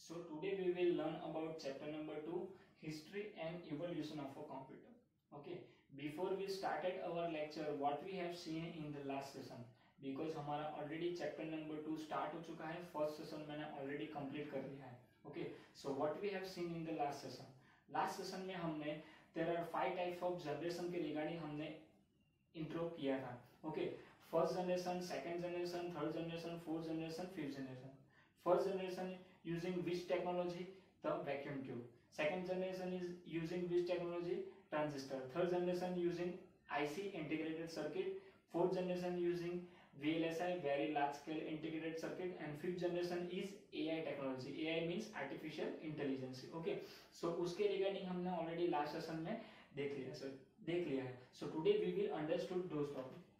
So today we will learn about chapter number 2, history and evolution of a computer. Okay, before we started our lecture, what we have seen in the last session, because हमारा already chapter number 2 start हो चुका है, first session मैंने already complete कर लिया है. Okay, so what we have seen in the last session में हमने there are 5 types of generation के regarding हमने इंट्रो किया था. Okay, first generation, second generation, third generation, fourth generation, fifth generation. First generation using which technology? The vacuum tube. Second generation is using which technology? Transistor. Third generation using IC integrated circuit. Fourth generation using VLSI, very large scale integrated circuit, and fifth generation is AI technology. AI means artificial intelligence. Okay, so उसके regarding हमने already last session में देख लिया है. So today we will understood those topics.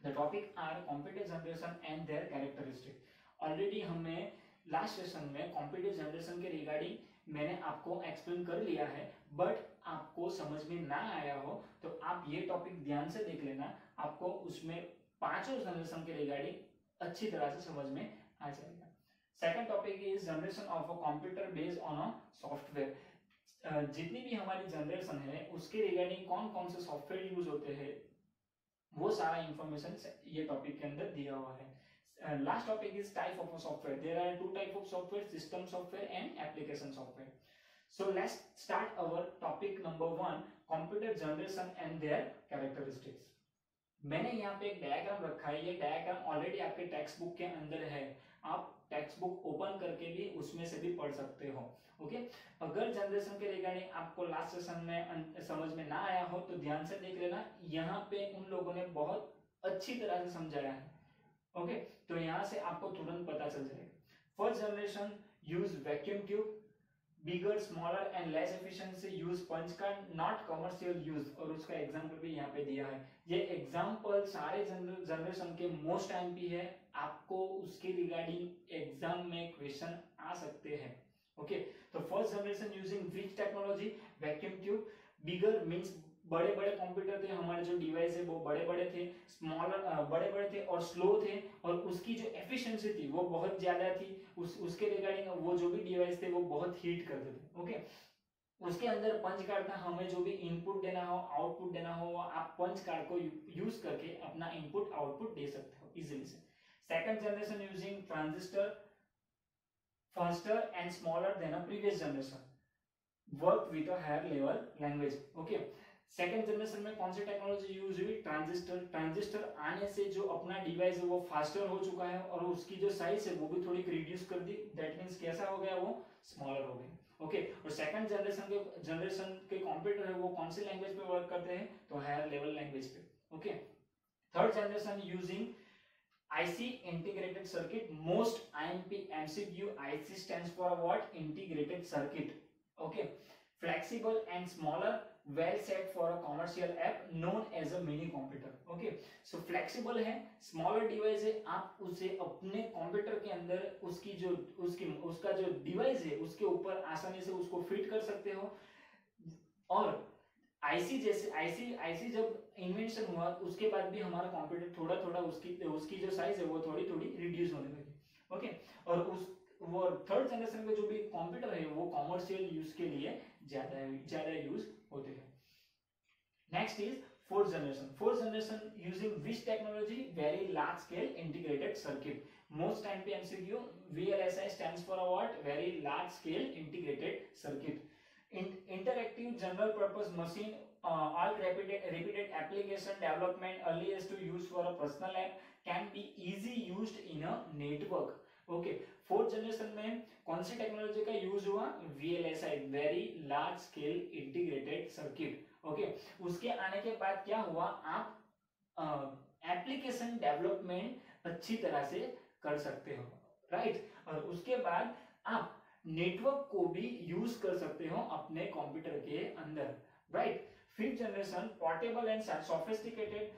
The topic are computer generation and their characteristic. Already हमने last session में computer generation के regarding मैंने आपको एक्सप्लेन कर लिया है, बट आपको समझ में ना आया हो तो आप ये टॉपिक ध्यान से देख लेना, आपको उसमें पांचों जनरेशन के रिगार्डिंग अच्छी तरह से समझ में आ जाएगा. Second topic is generation of a computer based on a software. जितनी भी हमारी जनरेशन है उसके रिगार्डिंग कौन कौन से सॉफ्टवेयर यूज होते हैं वो सारा इंफॉर्मेशन ये टॉपिक के अंदर दिया हुआ है. Last topic is type of software. There are two type of software, system software and application software. So let's start our topic number 1, computer generation and their characteristics. मैंने यहाँ पे एक डायग्राम रखा है. ये डायग्राम ऑलरेडी आपके text book के अंदर है. आप टेक्स्ट बुक ओपन करके भी उसमें से भी पढ़ सकते हो. ओके, अगर जनरेशन के रिगार्डिंग आपको लास्ट सेशन में समझ में ना आया हो तो ध्यान से देख लेना. यहाँ पे उन लोगों ने बहुत अच्छी तरह से समझाया है. ओके, तो यहाँ से आपको तुरंत पता चल जाएगा. First generation use vacuum tube. bigger, smaller and less efficiency use punch card, not commercial use. और उसका एग्जांपल भी यहाँ पे दिया है. ये एग्जांपल सारे जनरेशन के मोस्ट टाइम भी है. आपको उसके रिगार्डिंग एग्जाम में क्वेश्चन आ सकते हैं. ओके, तो first generation using which technology? Vacuum tube. Bigger means बड़े बड़े कंप्यूटर थे, हमारे जो डिवाइस है वो बड़े बड़े थे. स्मॉलर बड़े बड़े थे और स्लो थे, और उसकी जो एफिशिएंसी थी वो बहुत ज्यादा थी. उसके रिगार्डिंग वो जो भी डिवाइस थे वो बहुत हीट करते थे. ओके, उसके अंदर पंच कार्ड था. हमें जो भी इनपुट देना हो, आउटपुट देना हो, आप पंच कार्ड को यूज करके अपना इनपुट आउटपुट दे सकते हो इजिली से. Second generation using transistor, faster and smaller than a previous generation, work with a higher level language. Okay, second generation में कौन सी टेक्नोलॉजी यूज हुई? ट्रांजिस्टर. ट्रांजिस्टर आने से जो अपना डिवाइस है वो फास्टर हो चुका है और उसकी जो साइज है वो भी थोड़ी रिड्यूस कर दी. दैट मींस कैसा हो गया? वो स्मॉलर हो गया. ओके, और सेकंड जनरेशन के कंप्यूटर है वो कौन सी लैंग्वेज पे वर्क करते हैं? तो हायर लेवल लैंग्वेज पे. Okay, third generation using IC integrated circuit. Most IMP MCQ IC stands for what? Integrated circuit. Okay, flexible and smaller, well set for a commercial app known as a mini computer. Okay, so flexible है, smaller device है, आप उसे अपने computer के अंदर उसका जो device है उसके ऊपर आसानी से उसको फिट कर सकते हो. और आईसी जब इन्वेंशन हुआ उसके बाद भी हमारा कंप्यूटर थोड़ा थोड़ा उसकी जो साइज है वो थोड़ी थोड़ी रिड्यूस होने लगी. ओके, और वो थर्ड जनरेशन के जो भी कंप्यूटर है वो कॉमर्शियल यूज के लिए ज्यादा यूज होते हैं. Next is fourth generation. Fourth generation using which technology? Very large scale integrated circuit. Most time पे MCQ. VLSI stands for what? Very large scale integrated circuit. Interactive general purpose machine, all repeated application development, earliest to use for a personal app, can be easy used in a network. Okay, fourth generation में कौन सी technology का use हुआ? VLSI, very large scale integrated circuit. Okay, उसके आने के बाद क्या हुआ? आप एप्लीकेशन डेवलपमेंट अच्छी तरह से कर सकते हो. राइट, और उसके बाद आप नेटवर्क को भी यूज कर सकते हो अपने कंप्यूटर के अंदर. Right, fifth generation portable and sophisticated,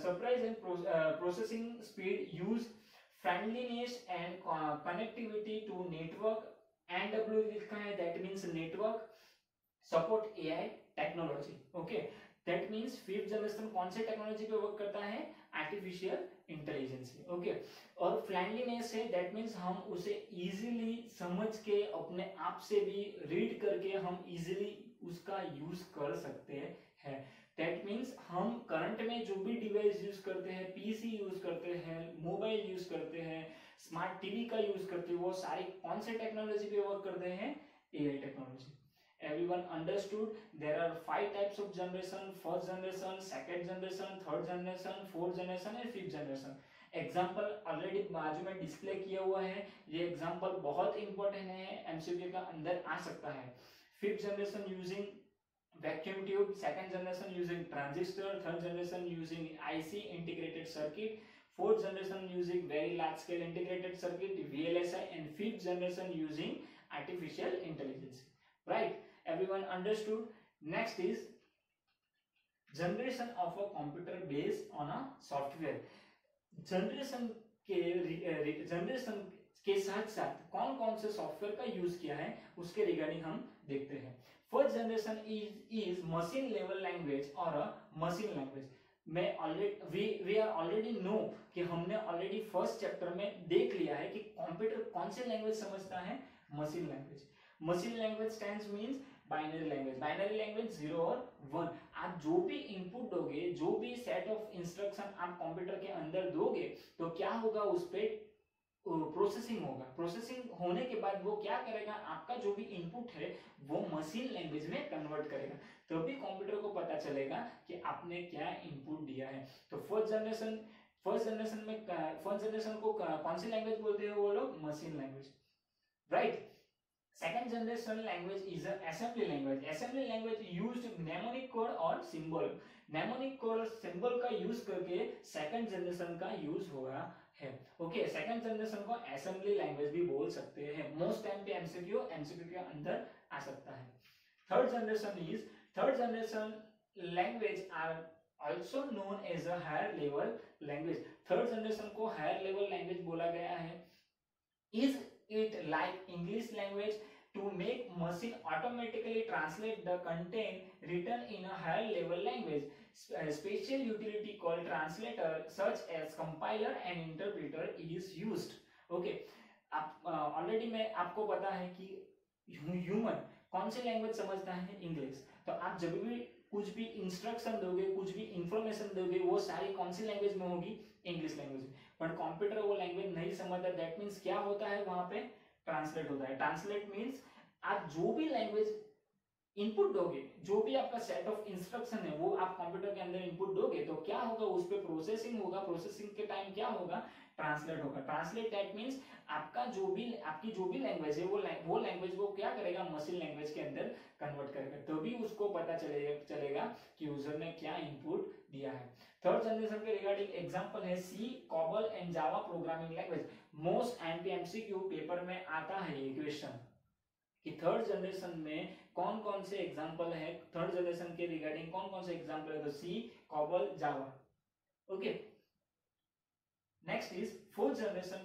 surprise and processing speed, use friendliness and connectivity to network. NW लिखा है, that means network, support AI technology. Okay, that means fifth generation कौन से टेक्नोलॉजी पे वर्क करता है, artificial intelligence. Okay, और friendliness है, that means हम उसे इजीली समझ के अपने आप से भी रीड करके हम इजीली उसका यूज कर सकते हैं। दैट मीन्स हम करंट में जो भी डिवाइस यूज करते हैं, पीसी यूज करते हैं, मोबाइल यूज करते हैं, स्मार्ट टीवी का यूज करते हैं, वो सारे कौन से टेक्नोलॉजी पे वर्क करते हैं, AI technology. Everyone understood there are 5 types of generation: first generation, second generation, third generation, fourth generation and fifth generation। Example already बाजू में डिस्प्ले किया हुआ है, ये एग्जाम्पल बहुत इंपॉर्टेंट है, एमसीक्यू का अंदर आ सकता है। Fifth generation using vacuum tube, second generation using transistor, third generation using IC integrated circuit, fourth generation using very large scale integrated circuit VLSI, and fifth generation using artificial intelligence। Right, everyone understood? Next is generation of a computer based on a software। Generation के साथ साथ कौन कौन से software का use किया है उसके रिगार्डिंग हम देखते हैं। First generation is machine level language और अ मशीन लैंग्वेज। मैं already we are already know कि हमने ऑलरेडी फर्स्ट चैप्टर में देख लिया है कि कंप्यूटर कौन से लैंग्वेज समझता है, machine language. Machine language stands means binary language. Binary language 0 और 1। आप जो भी इनपुट दोगे, जो भी सेट ऑफ इंस्ट्रक्शन आप कंप्यूटर के अंदर दोगे, तो क्या होगा, उस पे प्रोसेसिंग होगा। प्रोसेसिंग होने के बाद वो क्या करेगा, आपका जो भी इनपुट है वो मशीन लैंग्वेज में कन्वर्ट करेगा, तभी कंप्यूटर को पता चलेगा कि आपने क्या इनपुट दिया है। तो फर्स्ट जनरेशन को कौन सी लैंग्वेज बोलते हैं वो लोग, machine language. Right. Second generation language is an assembly language। assembly language used mnemonic code और symbol। mnemonic code और symbol का यूज करके सेकंड जनरेशन का यूज हुआ है। ओके, सेकंड जनरेशन को assembly language भी बोल सकते हैं। मोस्ट टाइम पे एमसीक्यू के अंदर आ सकता है। Third generation language are also known as a higher level language। Third generation को हायर लेवल लैंग्वेज बोला गया है। Is it like English language to make machine automatically translate the content written in a higher level language? A special utility called translator such as compiler and interpreter is used। Okay, आप already मैं आपको पता है कि human कौन सी language समझता है, English. तो आप जब भी कुछ भी इंस्ट्रक्शन दोगे, कुछ भी इंफॉर्मेशन दोगे, वो सारी कौन सी लैंग्वेज में होगी, इंग्लिश लैंग्वेज में। बट कंप्यूटर वो लैंग्वेज नहीं समझता, दैट मींस क्या होता है, वहां पे ट्रांसलेट होता है। ट्रांसलेट मींस आप जो भी लैंग्वेज इनपुट दोगे, जो भी आपका सेट ऑफ इंस्ट्रक्शन है वो आप कंप्यूटर के अंदर इनपुट दोगे, तो क्या होगा, उस पर प्रोसेसिंग होगा। प्रोसेसिंग के टाइम क्या होगा, ट्रांसलेट होगा। ट्रांसलेट दैट मींस आपकी जो भी लैंग्वेज है वो लैंग्वेज वो क्या करेगा, मशीन लैंग्वेज के अंदर कन्वर्ट करेगा, तभी उसको पता चलेगा कि यूजर ने क्या इनपुट दिया है। थर्ड जनरेशन के रिगार्डिंग एग्जांपल है C, COBOL and Java programming language. Most एमपीएमसीक्यू पेपर में आता है ये क्वेश्चन कि थर्ड जनरेशन में कौन कौन से एग्जांपल है, थर्ड जनरेशन के रिगार्डिंग कौन कौन से एग्जांपल है, तो C, COBOL, Java. Okay, next is fourth generation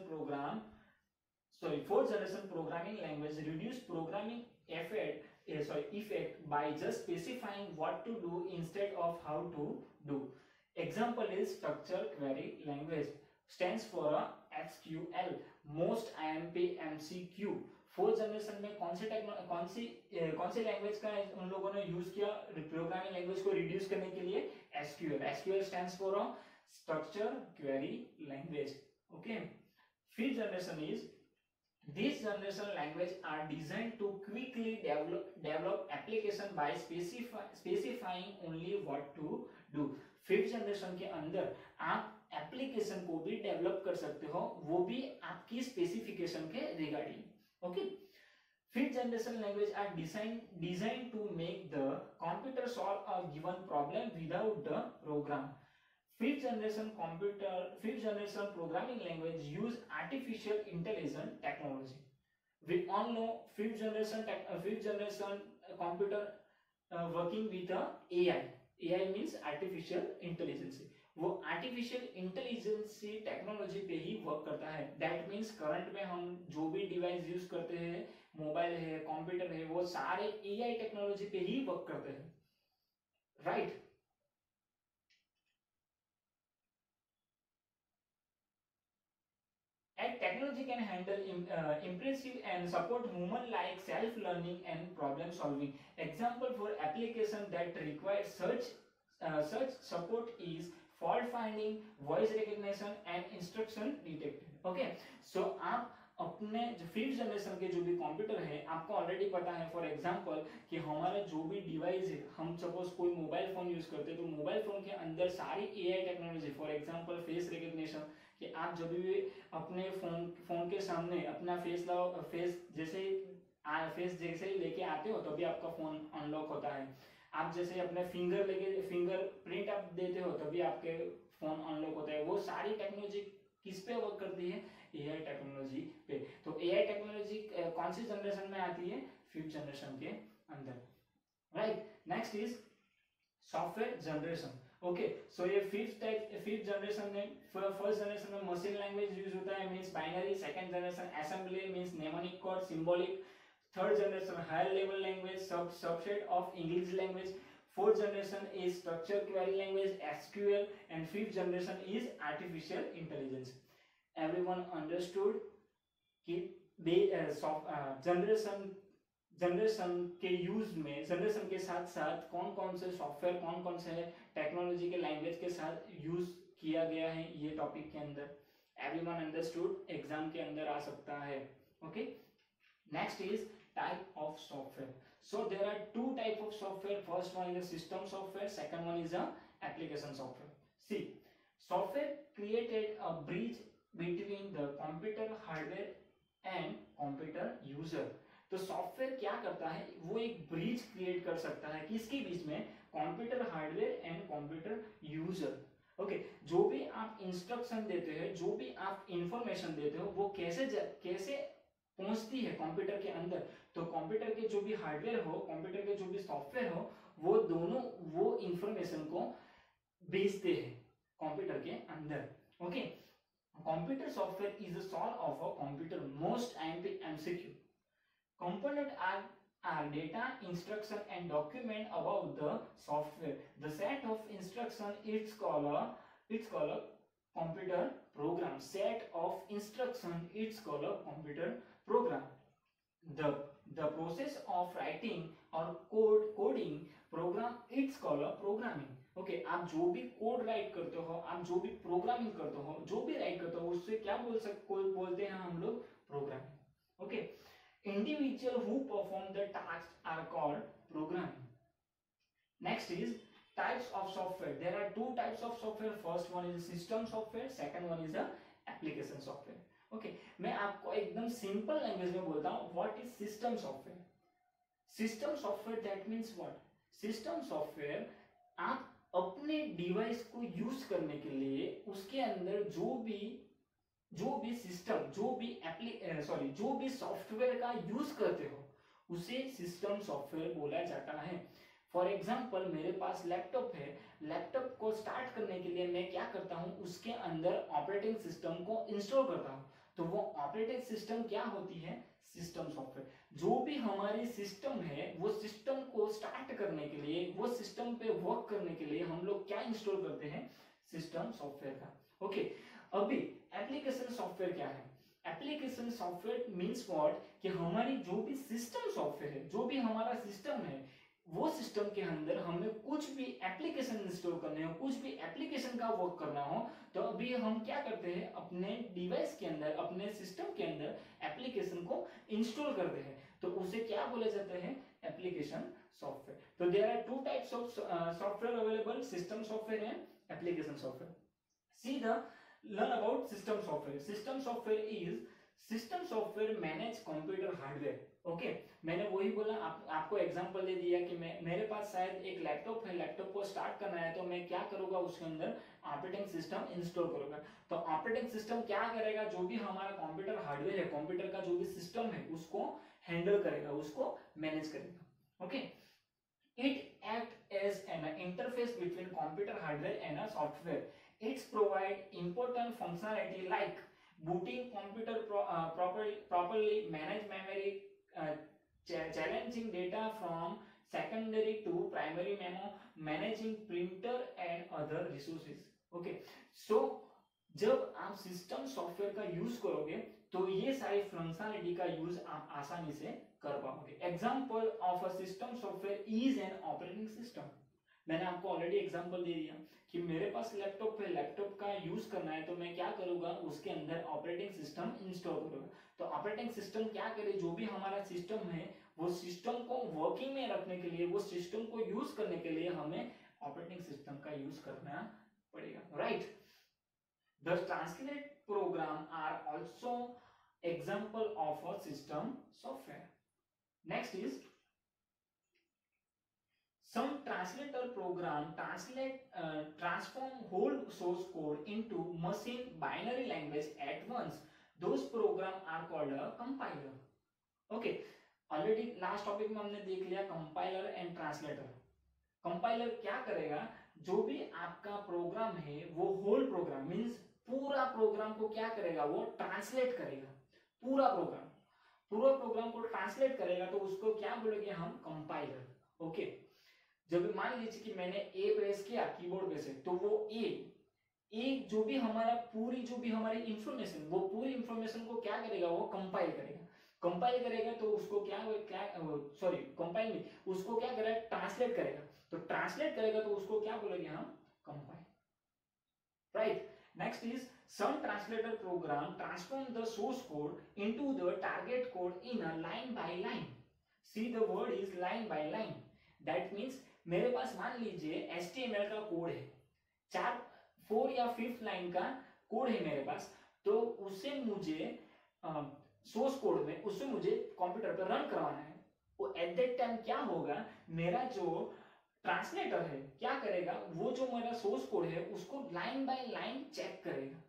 programming language reduce programming effect by just specifying what to do instead of how to do। Example is structure query language, stands for a SQL, most IMP MCQ। Fourth generation में कौन सी language का उन लोगों ने use किया programming language को reduce करने के लिए, SQL। SQL stands for a structure query language। Okay, fifth generation is these generation language are designed to quickly develop application by specifying only what to do। Fifth generation के अंदर आप application को भी develop कर सकते हो, वो भी आपकी स्पेसिफिकेशन के regarding. Okay, fifth generation language are designed to make the computer solve a given problem without the program। Fifth generation programming language use artificial intelligence technology। We all know fifth generation computer working with AI। AI means artificial intelligence। वो artificial intelligence technology पे ही work करता है। That means current में हम जो भी device use करते हैं, मोबाइल है, कंप्यूटर है, वो सारे AI टेक्नोलॉजी पे ही वर्क करते हैं। Right. technology can handle impressive and support human-like self-learning and problem-solving. Example for application that require such support is fault finding, voice recognition and instruction detected. Okay, so आप अपने जो fifth generation के जो भी computer है आपको already पता है फॉर एग्जांपल कि हमारा जो भी डिवाइस है, हम सपोज कोई मोबाइल फोन यूज करते हैं तो मोबाइल फोन के अंदर सारी AI technology for example face recognition, कि आप जब भी अपने फोन के सामने अपना फेस जैसे ही लेके आते हो तभी आपका फोन अनलॉक होता है। आप जैसे अपने फिंगर प्रिंट आप देते हो तभी आपके फोन अनलॉक होता है। वो सारी टेक्नोलॉजी किस पे वर्क करती है? एआई टेक्नोलॉजी पे। तो एआई टेक्नोलॉजी कौन सी जनरेशन में आती है? फिफ्थ जनरेशन के अंदर, right. Next is software generation. Okay, so ये फिफ्थ जनरेशन में, फर्स्ट जनरेशन में मशीन लैंग्वेज यूज होता है, means binary. Second generation assembly means mnemonic code, symbolic. Third generation higher level language, subset of English language. Fourth generation is structure query language, SQL. And fifth generation is artificial intelligence. Everyone understood कि generation के use में, generation के साथ साथ कौन कौन से software, कौन कौन से टेक्नोलॉजी के लैंग्वेज के साथ यूज किया गया है ये टॉपिक के अंदर। एवरीवन अंडरस्टूड, एग्जाम के अंदर आ सकता है। Okay, next is type of software. So there are two type of software. First one is a system software. Second one is a application software. See, software created a bridge between the computer hardware and computer user. तो software क्या करता है? वो एक bridge create कर सकता है किसके बीच में? Computer hardware and computer user. Okay, जो भी आप इंस्ट्रक्शन देते हो, जो भी आप इंफॉर्मेशन देते हो, वो कैसे पहुंचती है कंप्यूटर के अंदर। तो कंप्यूटर के जो भी हार्डवेयर हो, कंप्यूटर के जो भी सॉफ्टवेयर हो, वो दोनों वो इंफॉर्मेशन को भेजते हैं कंप्यूटर के अंदर। Okay, computer software is the soul of a computer. Most IMP MCQ component are data, instruction and document about the software. The set of instruction it's called a computer program. Set of instruction it's called a computer program. The process of writing or coding program it's called a programming. Okay, आप जो भी code right करते हो, आप जो भी programming करते हो, जो भी राइट करते हो, उससे क्या बोलते हैं हम लोग? Programming. Okay, individual who perform the tasks are called programming. Next is types of software. There are two types of software. First one is system software, second one is a application software. Okay, मैं आपको एकदम simple language में बोलता हूँ, what is system software? System software that means what? System software आप अपने device को use करने के लिए उसके अंदर जो भी सिस्टम, जो भी सॉफ्टवेयर का यूज करते हो उसे सिस्टम सॉफ्टवेयर बोला जाता है। फॉर एग्जांपल, मेरे पास लैपटॉप है, लैपटॉप को स्टार्ट करने के लिए मैं क्या करता हूं? उसके अंदर ऑपरेटिंग सिस्टम को इंस्टॉल करता हूं। तो वो ऑपरेटिंग सिस्टम क्या होती है? System software. जो भी हमारी सिस्टम है, वो सिस्टम को स्टार्ट करने के लिए, वो सिस्टम पे वर्क करने के लिए हम लोग क्या इंस्टॉल करते हैं? सिस्टम सॉफ्टवेयर का। ओके, अभी एप्लीकेशन सॉफ्टवेयर क्या है? Application software means what? कि हमारी जो भी सिस्टम सॉफ्टवेयर है, जो भी हमारा सिस्टम है, वो सिस्टम के अंदर हमें कुछ भी एप्लीकेशन इंस्टॉल करने हो, कुछ भी एप्लीकेशन का वर्क करना हो, तो अभी हम क्या करते हैं? अपने डिवाइस के अंदर, अपने सिस्टम के अंदर एप्लीकेशन को इंस्टॉल करते हैं। तो उसे क्या बोले जाते हैं? Application software. तो there are two types of software available, system software and application software. See the learn about system software. System software manage computer hardware. Okay, मैंने वही बोला, आपको एग्जांपल दे दिया कि मेरे पास शायद एक लैपटॉप है, लैपटॉप को स्टार्ट करना है, तो मैं क्या करूंगा? उसके अंदर ऑपरेटिंग सिस्टम इंस्टॉल करूंगा। तो ऑपरेटिंग सिस्टम क्या करेगा? जो भी हमारा कंप्यूटर हार्डवेयर है, कंप्यूटर का जो भी सिस्टम है, उसको हैंडल करेगा, उसको मैनेज करेगा। Okay, it act as an interface between computer hardware and a software. It's provide important functionality like booting computer properly, manage memory, challenging data from secondary to primary memo, managing printer and other resources. Okay, so जब आप system software का use करोगे तो ये सारी functionality का use आप आसानी से कर पाओगे। Example of a system software is an operating system. मैंने आपको ऑलरेडी एग्जांपल दे दिया कि मेरे पास लैपटॉप है, लैपटॉप का यूज करना है तो मैं क्या करूंगा, उसके अंदर ऑपरेटिंग सिस्टम इंस्टॉल करूंगा। तो ऑपरेटिंग सिस्टम क्या करे, जो भी हमारा सिस्टम है वो सिस्टम को वर्किंग में रखने के लिए, वो सिस्टम को यूज करने के लिए हमें ऑपरेटिंग सिस्टम का यूज करना पड़ेगा, right. The translate program are also example of a system software. Next is some translator program transform whole source code into machine binary language at once. Those program are called a compiler. Okay, already last topic में हमने देख लिया compiler and translator. Compiler क्या करेगा, जो भी आपका programme है वो होल प्रोग्राम मींस पूरा प्रोग्राम को क्या करेगा, वो ट्रांसलेट करेगा। पूरा प्रोग्राम को ट्रांसलेट करेगा तो उसको क्या बोलेंगे हम, कंपाइलर। ओके, जब मान लीजिए कि मैंने ए प्रेस किया कीबोर्ड पे से, तो वो ए जो भी हमारी इंफॉर्मेशन, वो पूरी इंफॉर्मेशन को क्या करेगा, वो कंपाइल करेगा। तो उसको कंपाइल नहीं, उसको क्या करेगा, ट्रांसलेट करेगा। तो ट्रांसलेट करेगा तो उसको क्या बोलेंगे हम, compile, right. Next is some translator program transform the source code into the target code in a line by line. See, the word is line by line. That means मेरे पास मान लीजिए HTML का कोड है, 4 या 5 line का code है मेरे पास, तो उसे मुझे सोर्स कोड में उससे मुझे कंप्यूटर पर रन करवाना है। वो एट दैट टाइम क्या होगा, मेरा जो ट्रांसलेटर है क्या करेगा, वो जो मेरा सोर्स कोड है उसको लाइन बाय लाइन चेक करेगा।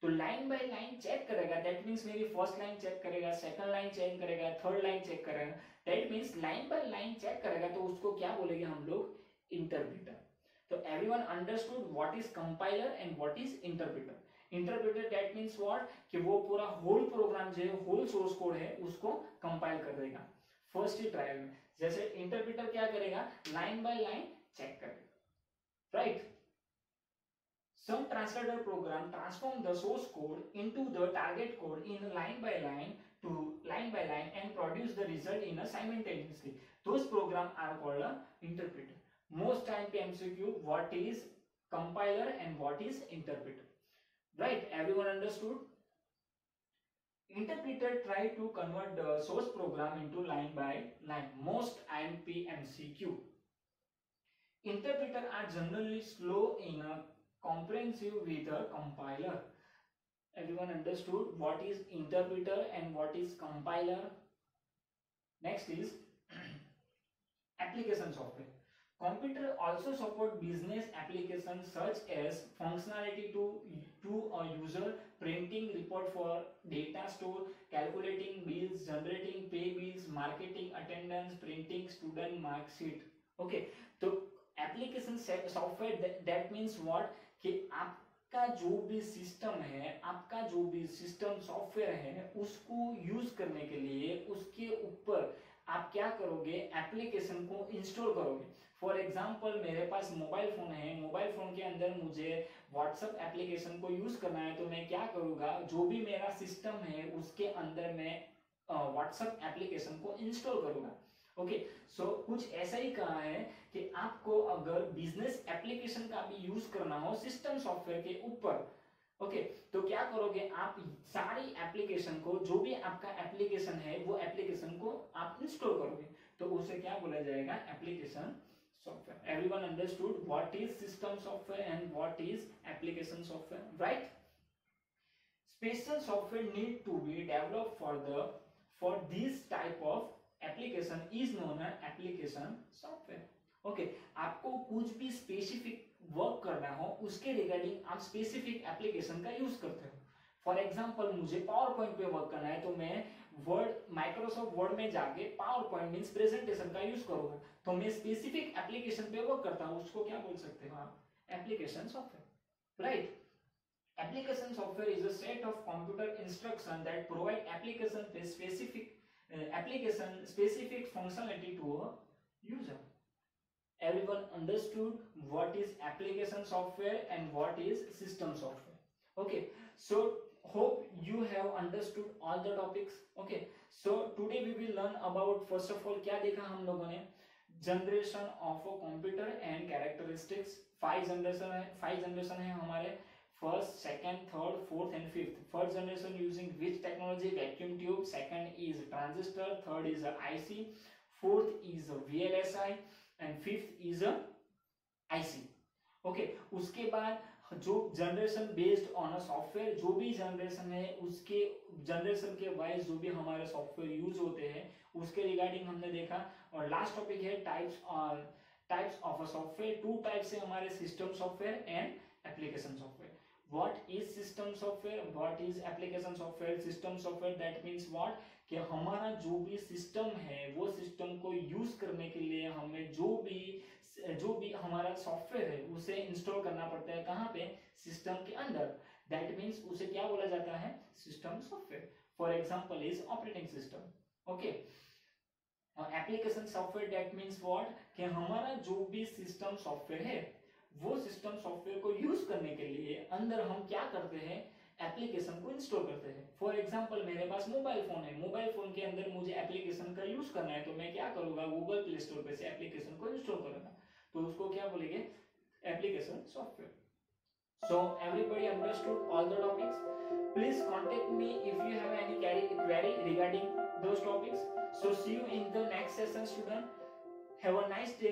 तो लाइन बाय लाइन चेक करेगा, दैट मींस मेरी फर्स्ट लाइन चेक करेगा, सेकंड लाइन चेक करेगा, थर्ड लाइन चेक करेगा, that means line by line check करेगा। तो उसको क्या बोलेंगे हम लोग, इंटरप्रेटर। तो everyone understood what is compiler and what is interpreter. Interpreter that means what, कि वो पूरा होल प्रोग्राम जो है, होल सोर्स कोड है, उसको कंपाइल कर देगा फर्स्ट ही ट्रायल में। जैसे इंटरप्रेटर क्या करेगा, लाइन बाय लाइन चेक करेगा, right. Some translator program transform the source code into the target code in line by line and produce the result in a simultaneously. Those programs are called a interpreter. Most time पे MCQ, what is compiler and what is interpreter, right? Everyone understood? Interpreter try to convert the source program into line by line. Most IMP MCQ. Interpreter are generally slow in a comprehensive with a compiler. Everyone understood what is interpreter and what is compiler? Next is application software. Computer also support business applications such as functionality to a user, printing report for data store, calculating bills, generating pay bills, marketing attendance, printing student mark sheet. Okay, तो application software that means what, कि आपका जो भी system है, आपका जो भी system software है, उसको यूज करने के लिए उसके ऊपर आप क्या करोगे, एप्लीकेशन को इंस्टॉल करोगे। फॉर एग्जांपल मेरे पास मोबाइल फोन है, मोबाइल फोन के अंदर मुझे व्हाट्सएप एप्लीकेशन को यूज करना है, तो मैं क्या करूंगा, जो भी मेरा सिस्टम है उसके अंदर मैं व्हाट्सएप एप्लीकेशन को इंस्टॉल करूंगा। ओके, सो कुछ ऐसा ही कहा है कि आपको अगर बिजनेस एप्लीकेशन का भी यूज करना हो सिस्टम सॉफ्टवेयर के ऊपर, ओके, तो क्या करोगे, आप सारी एप्लीकेशन को, जो भी आपका एप्लीकेशन है वो एप्लीकेशन को आप इंस्टॉल करोगे, तो उसे क्या बोला जाएगा, application software. Everyone understood what is system software and what is application software, right. Special software need to be developed for this type of application is known as application software. Okay, आपको कुछ भी specific work करना हो उसके regarding आप specific application का use करते हो। फॉर एग्जांपल मुझे पावर पॉइंट पे वर्क करना है, तो मैं माइक्रोसॉफ्ट वर्ड में जाके पावर पॉइंट मींस प्रेजेंटेशन का यूज करूंगा, तो मैं स्पेसिफिक एप्लीकेशन पे वर्क करता हूँ, उसको क्या बोल सकते हो आप, application software, right. Application software is a set of computer instructions that provide application specific functionality to a user. Everyone understood what is application software and what is system software. Okay, so hope you have understood all the topics. Okay, so today we will learn about, first of all क्या देखा हम लोगों ने, generation of a computer and characteristics. Five generation है हमारे, first, second, third, fourth and fifth. First generation using which technology, vacuum tube. Second is transistor, third is IC, fourth is VLSI and fifth is IC. Okay, उसके बाद जो generation based on a software, जो भी generation है उसके generation के wise जो भी हमारे सॉफ्टवेयर यूज होते हैं उसके रिगार्डिंग हमने देखा। और लास्ट टॉपिक है types of a software. Two types है हमारे, system software and application software. What is system software, what is application software? System software that means what, कि हमारा जो भी सिस्टम है वो सिस्टम को यूज करने के लिए हमें जो भी हमारा सॉफ्टवेयर है उसे इंस्टॉल करना पड़ता है, कहाँ पे, सिस्टम के अंदर। दैट मीन्स उसे क्या बोला जाता है, system software. For example is operating system. Okay, application software that means what, कि हमारा जो भी सिस्टम सॉफ्टवेयर है वो सिस्टम सॉफ्टवेयर को यूज करने के लिए अंदर हम क्या करते हैं, एप्लीकेशन को इंस्टॉल करते हैं। फॉर एग्जांपल मेरे पास मोबाइल फोन है, मोबाइल फोन के अंदर मुझे एप्लीकेशन का यूज करना है, तो मैं क्या करूंगा, गूगल प्ले स्टोर पे से एप्लीकेशन को इंस्टॉल करूंगा, तो उसको क्या बोलेंगे, application software. So everybody understood all the topics? Please contact me if you have any query regarding those topics. So see you in the next session, student. Have a nice day.